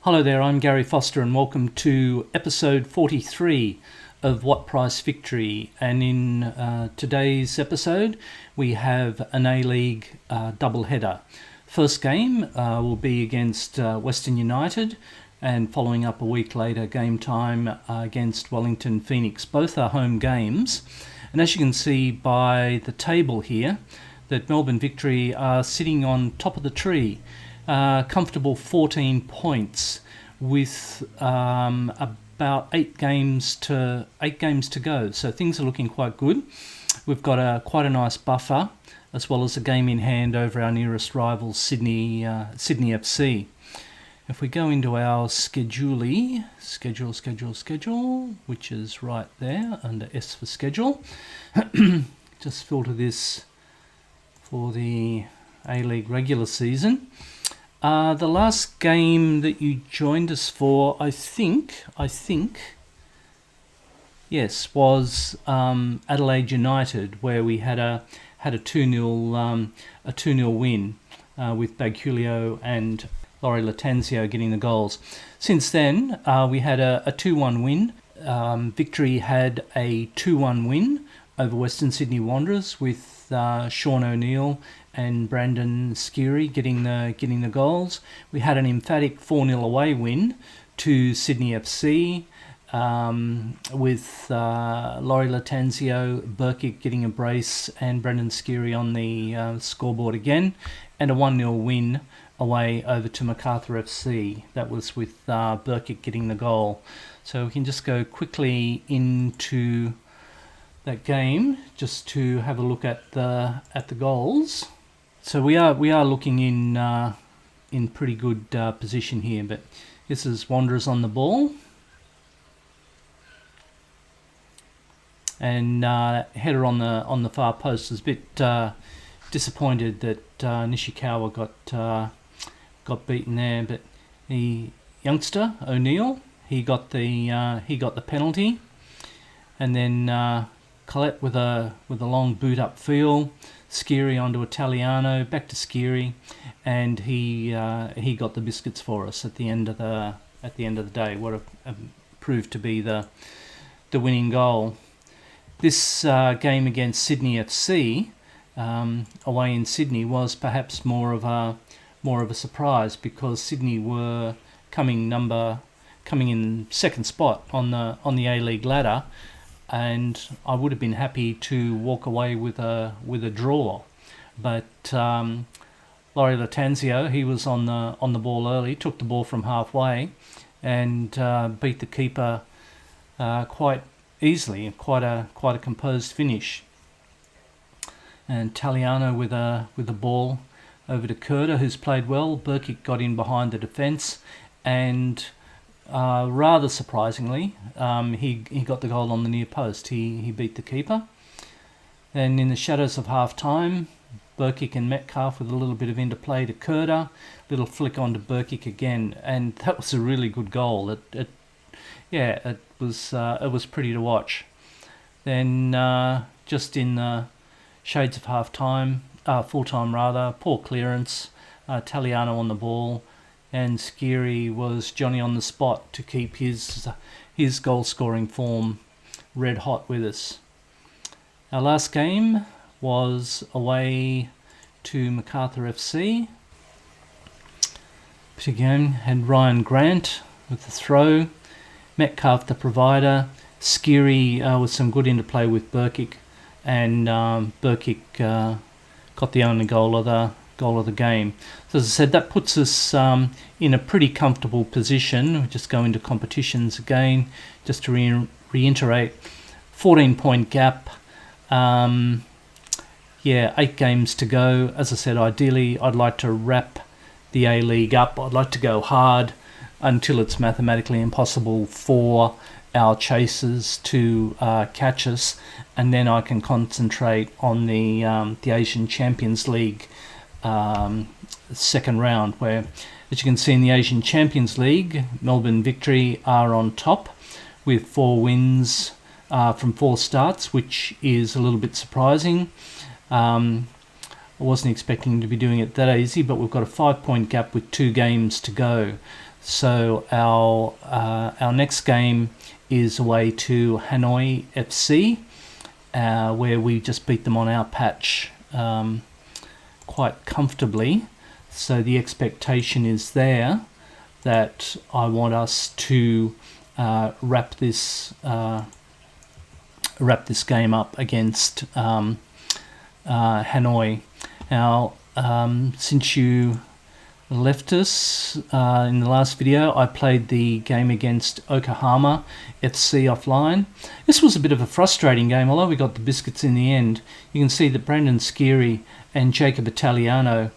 Hello there, I'm Gary Foster and welcome to episode 43 of What Price Victory. And in today's episode we have an A-League doubleheader. First game will be against Western United, and following up a week later game time against Utd Phoenix. Both are home games, and as you can see by the table here that Melbourne Victory are sitting on top of the tree. Comfortable 14 points with about 8 games to go. So things are looking quite good. We've got quite a nice buffer, as well as a game in hand over our nearest rival, Sydney FC. If we go into our schedule, which is right there under S for schedule, just filter this for the A-League regular season. The last game that you joined us for, I think, yes, was Adelaide United, where we had a 2-0 win with Bagulio and Laurie Latanzio getting the goals. Since then, we had a 2-1 win. Victory had a 2-1 win over Western Sydney Wanderers with Sean O'Neill and Brandon Skiri getting the goals. We had an emphatic 4-0 away win to Sydney FC with Laurie Latanzio, Burkitt getting a brace and Brandon Skiri on the scoreboard again, and a 1-0 win away over to Macarthur FC. That was with Burkitt getting the goal. So we can just go quickly into that game just to have a look at the goals. So we are looking in pretty good position here, but this is Wanderers on the ball, and header on the far post. I was a bit disappointed that Nishikawa got beaten there, but the youngster O'Neill he got the penalty, and then Collette with a long boot up field. Skiri onto Italiano, back to Skiri, and he got the biscuits for us at the end of the day. What proved to be the winning goal. This game against Sydney FC away in Sydney was perhaps more of a surprise, because Sydney were coming in second spot on the A-League ladder. And I would have been happy to walk away with a draw, but Laurie Latanzio, he was on the ball early, took the ball from halfway, and beat the keeper quite easily. Quite a composed finish. And Taliano with a ball over to Kurta, who's played well. Burkitt got in behind the defence, and rather surprisingly, he got the goal on the near post. He beat the keeper. And in the shadows of half-time, Burkitt and Metcalf with a little bit of interplay to Kurta, little flick onto Burkitt again, and that was a really good goal. It was pretty to watch. Then just in the shades of half-time, full-time rather, poor clearance, Taliano on the ball, and Skiri was Johnny on the spot to keep his goal-scoring form red hot with us. Our last game was away to Macarthur FC. But again, had Ryan Grant with the throw, Metcalf the provider, Skiri with some good interplay with Burkitt, and Burkitt got the only goal of the game. So as I said, that puts us in a pretty comfortable position. We just go into competitions again, just to reiterate, 14-point gap. 8 games to go. As I said, ideally I'd like to wrap the A-League up. I'd like to go hard until it's mathematically impossible for our chasers to catch us, and then I can concentrate on the Asian Champions League second round, where, as you can see in the Asian Champions League, Melbourne Victory are on top with 4 wins from 4 starts, which is a little bit surprising. I wasn't expecting to be doing it that easy, but we've got a 5-point gap with 2 games to go. So our next game is away to Hanoi FC, where we just beat them on our patch quite comfortably. So the expectation is there that I want us to wrap this game up against Hanoi. Now, since you left us in the last video, I played the game against Yokohama FC offline. This was a bit of a frustrating game, although we got the biscuits in the end. You can see that Brandon Skiri and Jacob Italiano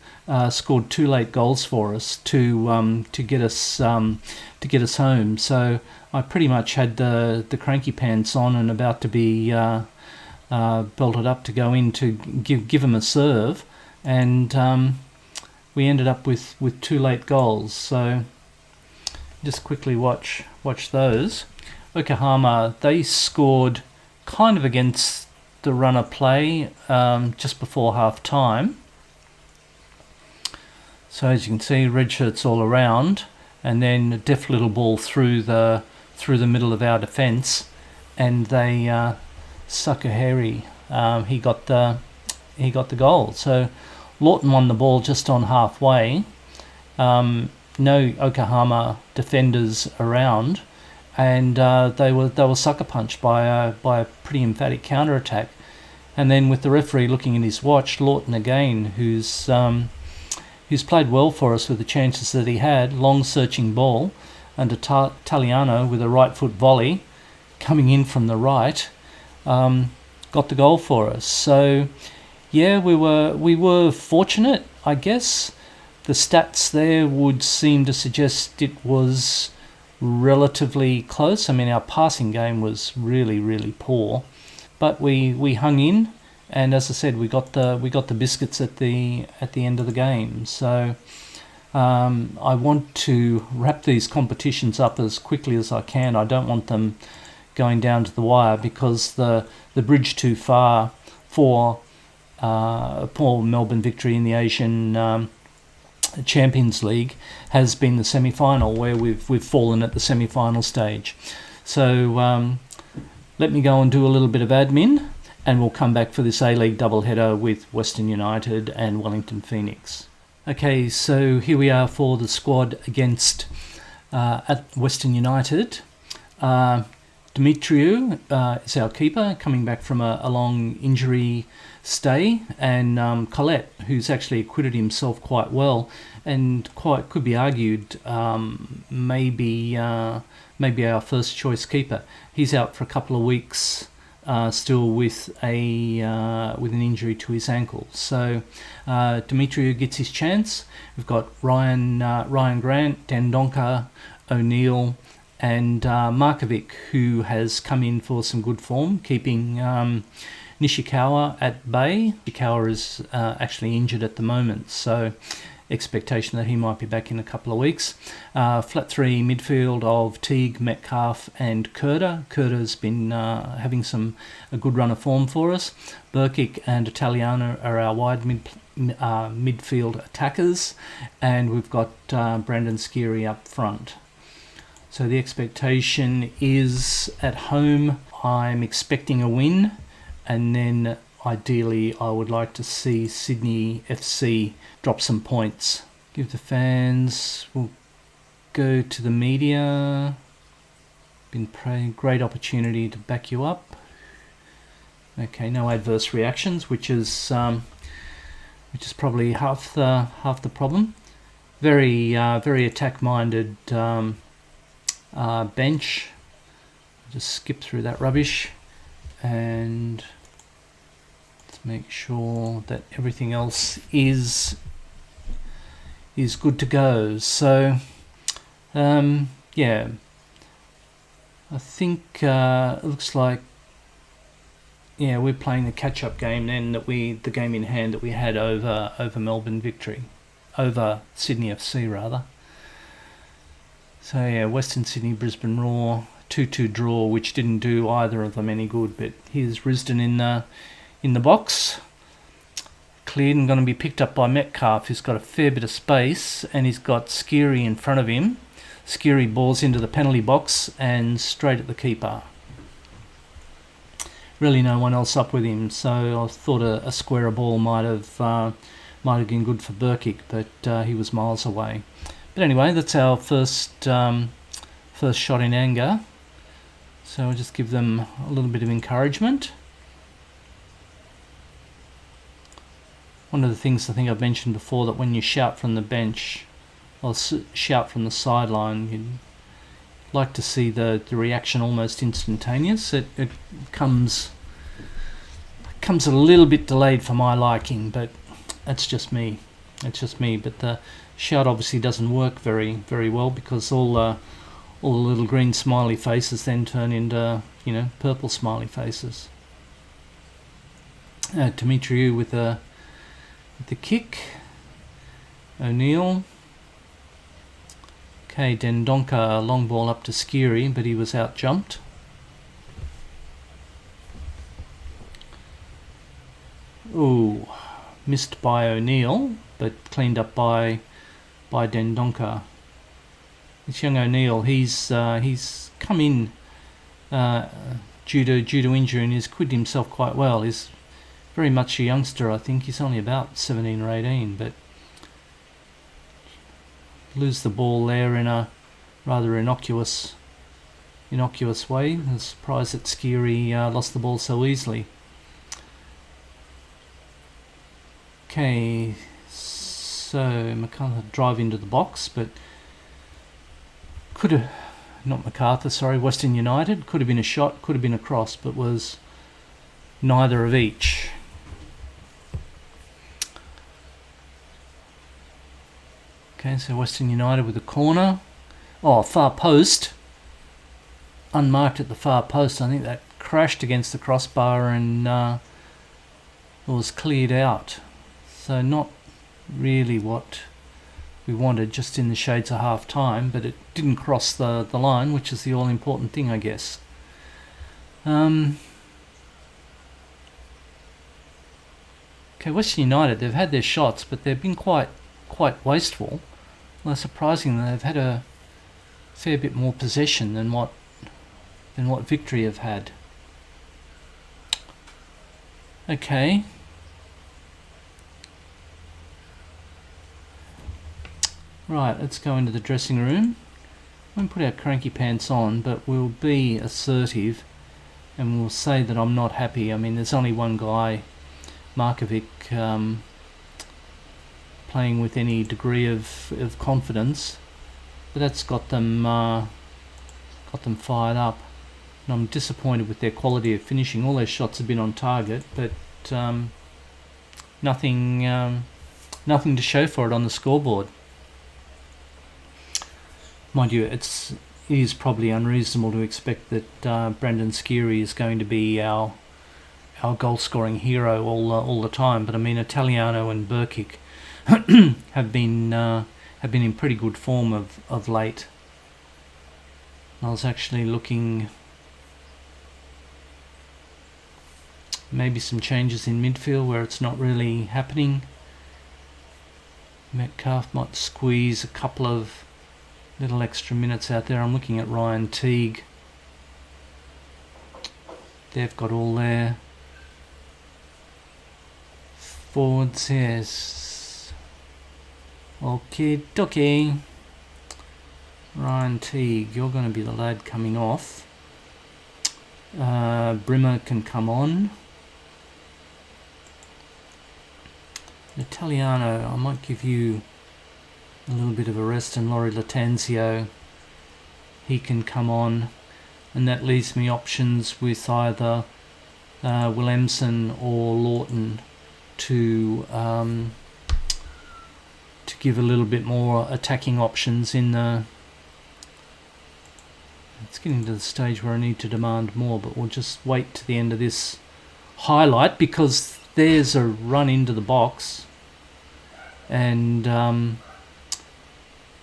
scored 2 late goals for us to get us home. So I pretty much had the cranky pants on and about to be belted up to go in to give them a serve, and we ended up with 2 late goals. So just quickly watch those. Yokohama, they scored kind of against the run of play just before half time. So as you can see, red shirts all around, and then a deft little ball through the middle of our defence, and they Sucker Harry, he got the goal. So Lawton won the ball just on halfway. No Yokohama defenders around, and they were sucker punched by a pretty emphatic counter attack. And then with the referee looking at his watch, Lawton again, who's played well for us with the chances that he had, long searching ball, and Italiano with a right foot volley coming in from the right, got the goal for us. So yeah, we were fortunate, I guess. The stats there would seem to suggest it was relatively close. I mean, our passing game was really, really poor, but we hung in, and as I said, we got the biscuits at the end of the game. So I want to wrap these competitions up as quickly as I can. I don't want them going down to the wire, because the bridge too far for poor Melbourne Victory in the Asian Champions League has been the semi-final, where we've fallen at the semi-final stage. So let me go and do a little bit of admin, and we'll come back for this A-League doubleheader with Western United and Wellington Phoenix. Okay, so here we are for the squad against at Western United. Dimitriou is our keeper, coming back from a long injury stay, and Collette, who's actually acquitted himself quite well, and quite could be argued maybe our first choice keeper. He's out for a couple of weeks still with an injury to his ankle. So Dimitriou gets his chance. We've got Ryan Grant, Dendonka, O'Neill, and Markovic, who has come in for some good form, keeping Nishikawa at bay. Nishikawa is actually injured at the moment, so expectation that he might be back in a couple of weeks. Flat 3 midfield of Teague, Metcalf and Kurta. Kurta's been having a good run of form for us. Burkic and Italiano are our wide midfield attackers, and we've got Brandon Skiri up front. So the expectation is at home, I'm expecting a win, and then ideally I would like to see Sydney FC drop some points. Give the fans, we'll go to the media. Been praying, great opportunity to back you up. Okay, no adverse reactions, which is probably half the problem. Very attack-minded bench. Just skip through that rubbish and let's make sure that everything else is good to go. So yeah, I think it looks like, yeah, we're playing the catch-up game then, the game in hand that we had over Melbourne Victory, over Sydney FC rather. So yeah, Western Sydney, Brisbane Roar, 2-2 draw, which didn't do either of them any good. But here's Risdon in the box, cleared and going to be picked up by Metcalf, who's got a fair bit of space, and he's got Skiri in front of him. Skiri balls into the penalty box and straight at the keeper. Really no one else up with him, so I thought a squarer ball might have been good for Burkick, but he was miles away. But anyway, that's our first shot in anger. So I'll just give them a little bit of encouragement. One of the things I think I've mentioned before, that when you shout from the bench or shout from the sideline, you'd like to see the reaction almost instantaneous. It comes a little bit delayed for my liking, but that's just me. But the shout obviously doesn't work very, very well, because all the little green smiley faces then turn into, purple smiley faces. Dimitriou with the kick. O'Neill. Okay, Dendonka, long ball up to Skiri, but he was out jumped. Ooh, missed by O'Neill, but cleaned up by Dendonka. This young O'Neill, he's come in due to injury, and he's acquitted himself quite well. He's very much a youngster, I think. He's only about 17 or 18, but lose the ball there in a rather innocuous way. I'm surprised that Skiri lost the ball so easily. Okay, so MacArthur drive into the box, but Western United, could have been a shot, could have been a cross, but was neither of each. Okay, so Western United with a corner. Oh, far post. Unmarked at the far post. I think that crashed against the crossbar and was cleared out. So not really what we wanted, just in the shades of half time, but it didn't cross the line, which is the all important thing, I guess. Okay, Western United, they've had their shots, but they've been quite wasteful. Well, surprisingly, they've had a fair bit more possession than what Victory have had. Okay. Right, let's go into the dressing room. We won't put our cranky pants on, but we'll be assertive and we'll say that I'm not happy. I mean, there's only one guy, Markovic, playing with any degree of confidence, but that's got them fired up. And I'm disappointed with their quality of finishing. All their shots have been on target, but nothing to show for it on the scoreboard. Mind you, it is probably unreasonable to expect that Brendan Skiri is going to be our goal-scoring hero all the time. But I mean, Italiano and Burkick have been in pretty good form of late. I was actually looking maybe some changes in midfield where it's not really happening. Metcalf might squeeze a couple of little extra minutes out there. I'm looking at Ryan Teague. They've got all their forwards, yes. Okie dokie. Ryan Teague, you're going to be the lad coming off. Brimmer can come on. Italiano, I might give you a little bit of a rest, and Laurie Latanzio, he can come on, and that leaves me options with either Williamson or Lawton to give a little bit more attacking options in the. It's getting to the stage where I need to demand more, but we'll just wait to the end of this highlight, because there's a run into the box, and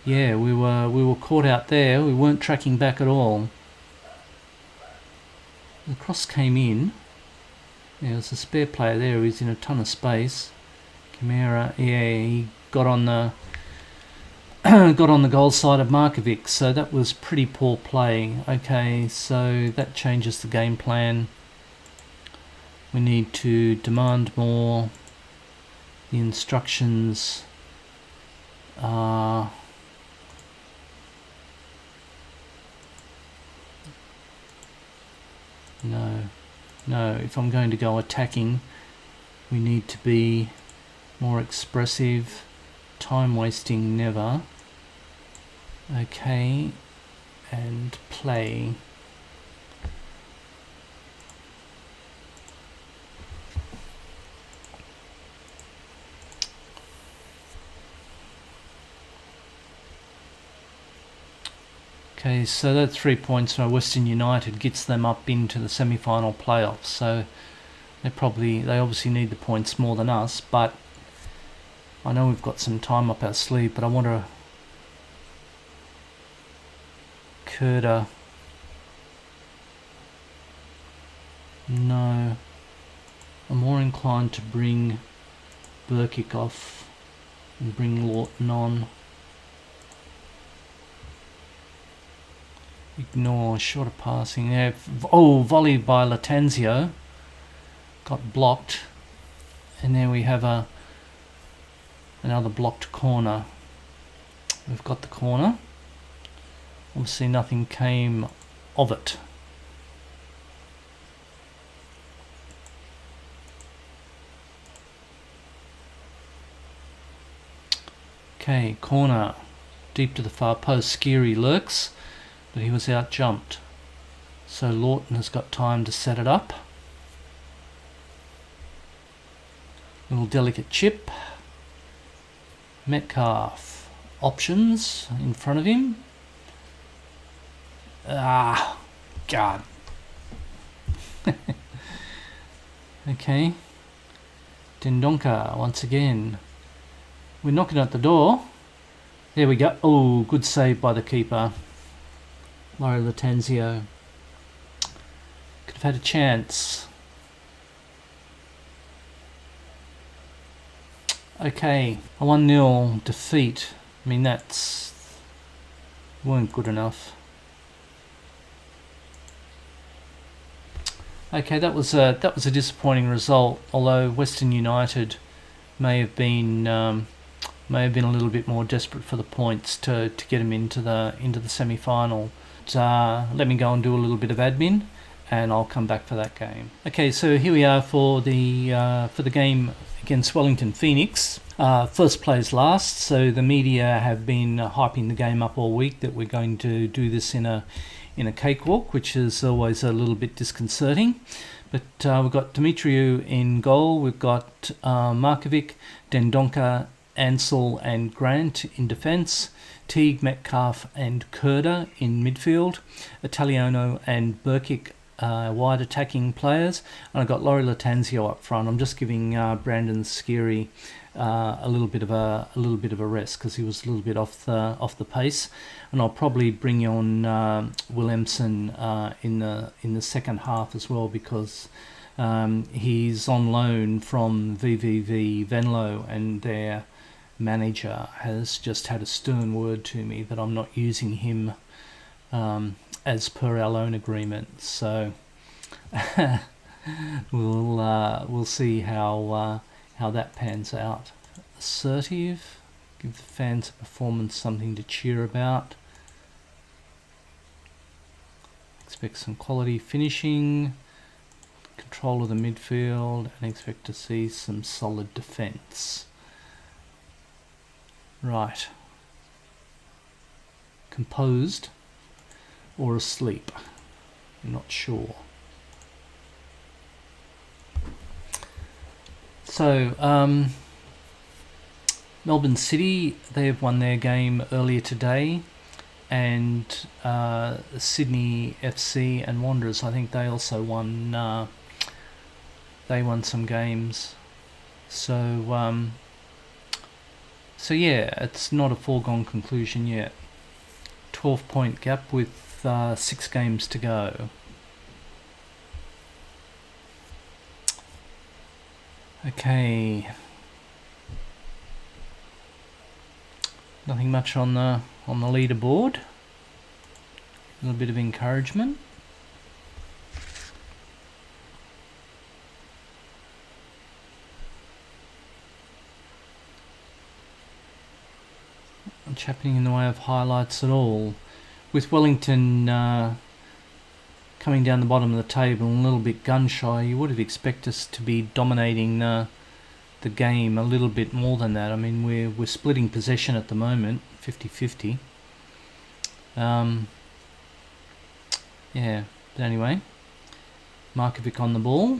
yeah, we were caught out there. We weren't tracking back at all. The cross came in. Yeah, there's a spare player there who's in a ton of space. Camara, yeah, he got on the got on the goal side of Markovic, so that was pretty poor play. Okay, so that changes the game plan. We need to demand more. The instructions are no, if I'm going to go attacking, we need to be more expressive. Time wasting, never. Okay, and play. Okay, so that 3 points for Western United gets them up into the semi-final playoffs. So they obviously need the points more than us, but I know we've got some time up our sleeve. But I want to Kurda. No, I'm more inclined to bring Burkick off and bring Lawton on. Ignore shorter passing there. Oh, volley by Latanzio. Got blocked. And there we have another blocked corner. We've got the corner. Obviously nothing came of it. Okay, corner. Deep to the far post. Skiri lurks, but he was out jumped. So Lawton has got time to set it up. Little delicate chip. Metcalf. Options in front of him. Ah, God. Okay. Dendonka once again. We're knocking at the door. There we go. Oh, good save by the keeper. Laurie Latanzio. Could have had a chance. Okay, a 1-0 defeat. I mean, weren't good enough. Okay, that was a disappointing result. Although Western United may have been a little bit more desperate for the points to get them into the semi-final. Let me go and do a little bit of admin, and I'll come back for that game. Okay, so here we are for the game against Wellington Phoenix. First plays last, so the media have been hyping the game up all week that we're going to do this in a cakewalk, which is always a little bit disconcerting. But we've got Dimitriou in goal, we've got Markovic, Dendonka, Ansel and Grant in defence, Teague, Metcalf and Kurda in midfield, Italiano and Burkick wide attacking players, and I've got Laurie Latanzio up front. I'm just giving Brandon Skiri a little bit of a rest because he was a little bit off the pace, and I'll probably bring on Williamson in the second half as well, because he's on loan from VVV Venlo, and their manager has just had a stern word to me that I'm not using him as per our loan agreement. So we'll see how that pans out. Assertive, give the fans a performance, something to cheer about. Expect some quality finishing, control of the midfield, and expect to see some solid defence. Right. Composed or asleep? I'm not sure. So, Melbourne City, they have won their game earlier today, and Sydney FC and Wanderers, I think they also won. They won some games. So yeah, it's not a foregone conclusion yet. 12-point gap with 6 games to go. Okay. Nothing much on the leaderboard. A little bit of encouragement. Not much happening in the way of highlights at all. With Wellington coming down the bottom of the table and a little bit gun shy, you would have expected us to be dominating the game a little bit more than that. I mean, we're splitting possession at the moment, 50-50. Yeah, but anyway, Markovic on the ball.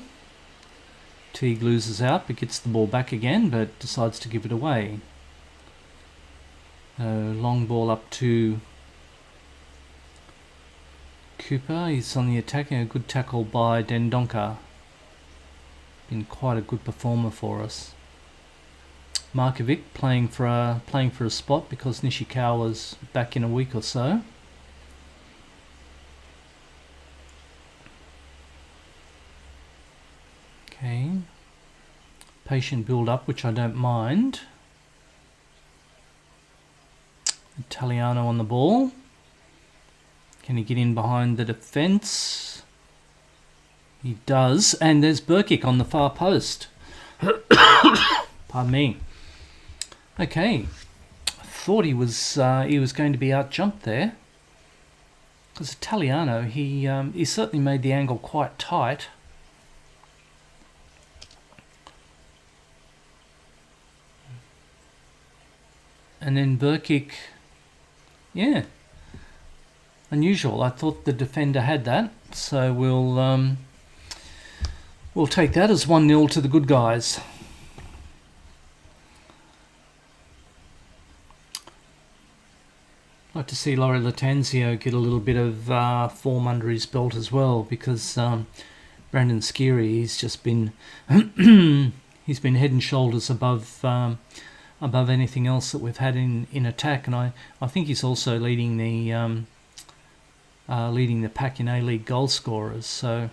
Teague loses out but gets the ball back again, but decides to give it away. Long ball up to Cooper. He's on the attack, and a good tackle by Dendonka. Been quite a good performer for us. Markovic playing for a spot because Nishikawa's back in a week or so. Okay, patient build up, which I don't mind. Italiano on the ball. Can he get in behind the defence? He does, and there's Burkic on the far post. Pardon me. Okay, I thought he was going to be out-jumped there, because Italiano, he certainly made the angle quite tight. And then Burkic, yeah, unusual. I thought the defender had that, so we'll take that as 1-0 to the good guys. I'd like to see Laurie Latanzio get a little bit of form under his belt as well, because Brandon Skeary, he's just been he's been head and shoulders above anything else that we've had in attack, and I think he's also leading the pack in A-League goal scorers. So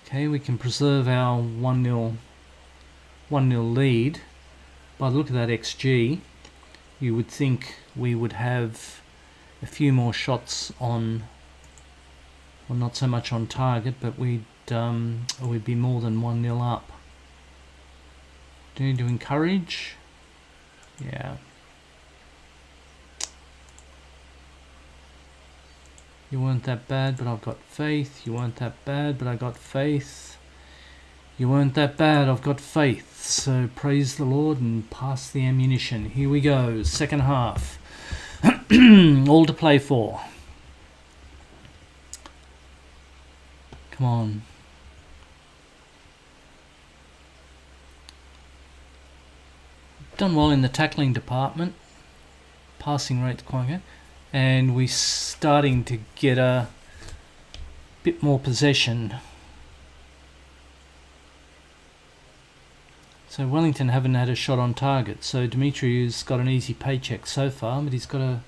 okay, we can preserve our 1-0 lead. By the look of that XG, you would think we would have a few more shots on, well, not so much on target, but we'd be more than 1-0 up. Do you need to encourage? Yeah. You weren't that bad, but I've got faith. You weren't that bad, but I got faith. You weren't that bad, I've got faith. So praise the Lord and pass the ammunition. Here we go, second half. All to play for. Come on. Done well in the tackling department. Passing rate's quite good. And we're starting to get a bit more possession. So Wellington haven't had a shot on target. So Dimitri's got an easy paycheck so far, but he's got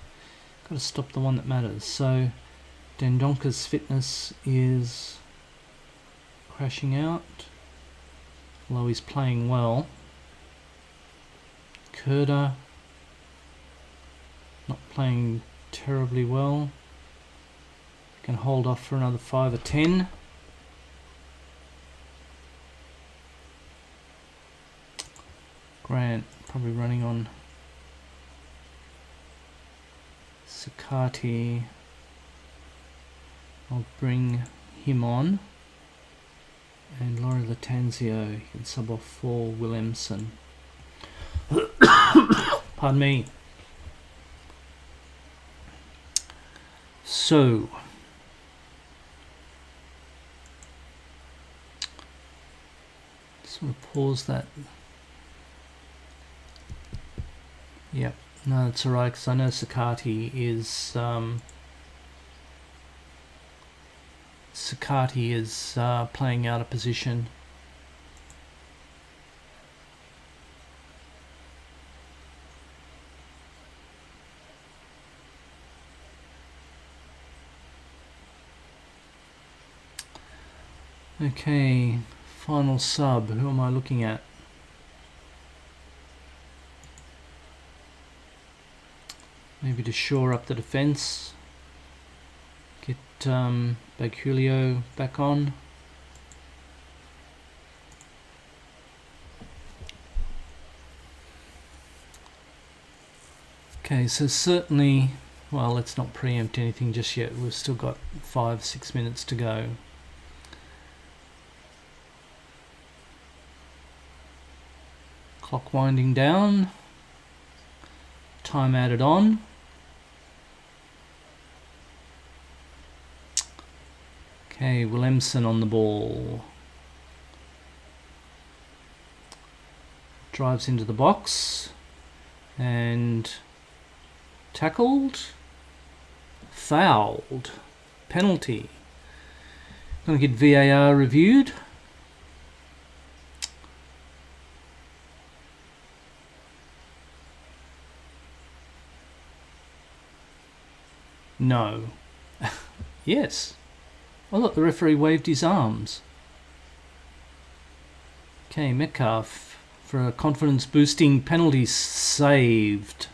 to stop the one that matters. So Dendonka's fitness is crashing out, although he's playing well. Kurda not playing terribly well. Can hold off for another 5 or 10. Grant probably running on Sakati. I'll bring him on. And Laurie Latanzio, he can sub off for Williamson. Pardon me. So, just want to pause that. Yep, no, that's alright, because I know Sakati is playing out of position. Okay, final sub. Who am I looking at? maybe to shore up the defence. Get Bagulio back on. Okay, so certainly, well, let's not preempt anything just yet. We've still got 5-6 minutes to go. Clock winding down. Time added on. Okay, Williamson on the ball. Drives into the box. And tackled. Fouled. Penalty. Going to get VAR reviewed. No. Yes. Oh look, the referee waved his arms. Okay, Metcalf for a confidence boosting penalty saved.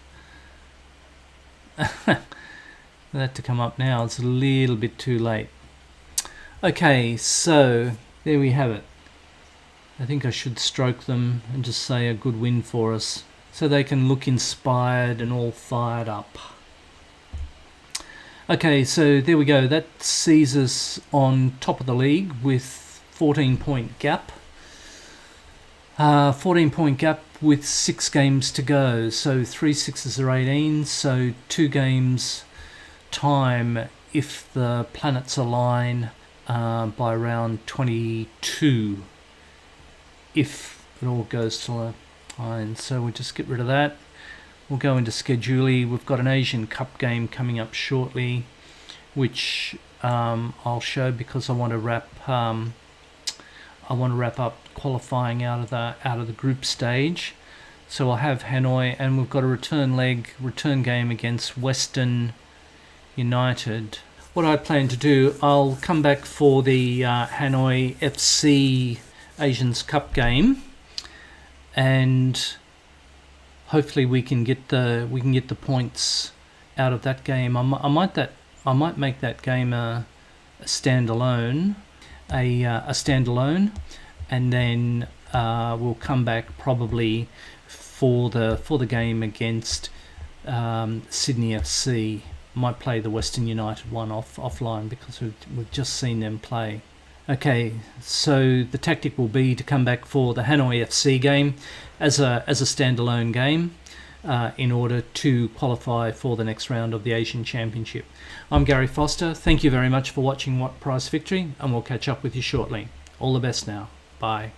That to come up now, it's a little bit too late. Okay, so there we have it. I think I should stroke them and just say a good win for us, so they can look inspired and all fired up. Okay, so there we go. That sees us on top of the league with 14-point gap. 14-point gap with 6 games to go. So 3 6s are 18. So 2 games time if the planets align by round 22. If it all goes to line. So we'll just get rid of that. We'll go into scheduling. We've got an Asian Cup game coming up shortly, which I'll show because I want to wrap up qualifying out of the group stage. So I'll have Hanoi, and we've got a return game against Western United. What I plan to do, I'll come back for the Hanoi FC Asians Cup game, and hopefully we can get the points out of that game. I might make that game a standalone, and then we'll come back probably for the game against Sydney FC. Might play the Western United one offline because we've just seen them play. Okay, so the tactic will be to come back for the Hanoi FC game as a standalone game in order to qualify for the next round of the Asian Championship. I'm Gary Foster. Thank you very much for watching What Price Victory, and we'll catch up with you shortly. All the best now. Bye.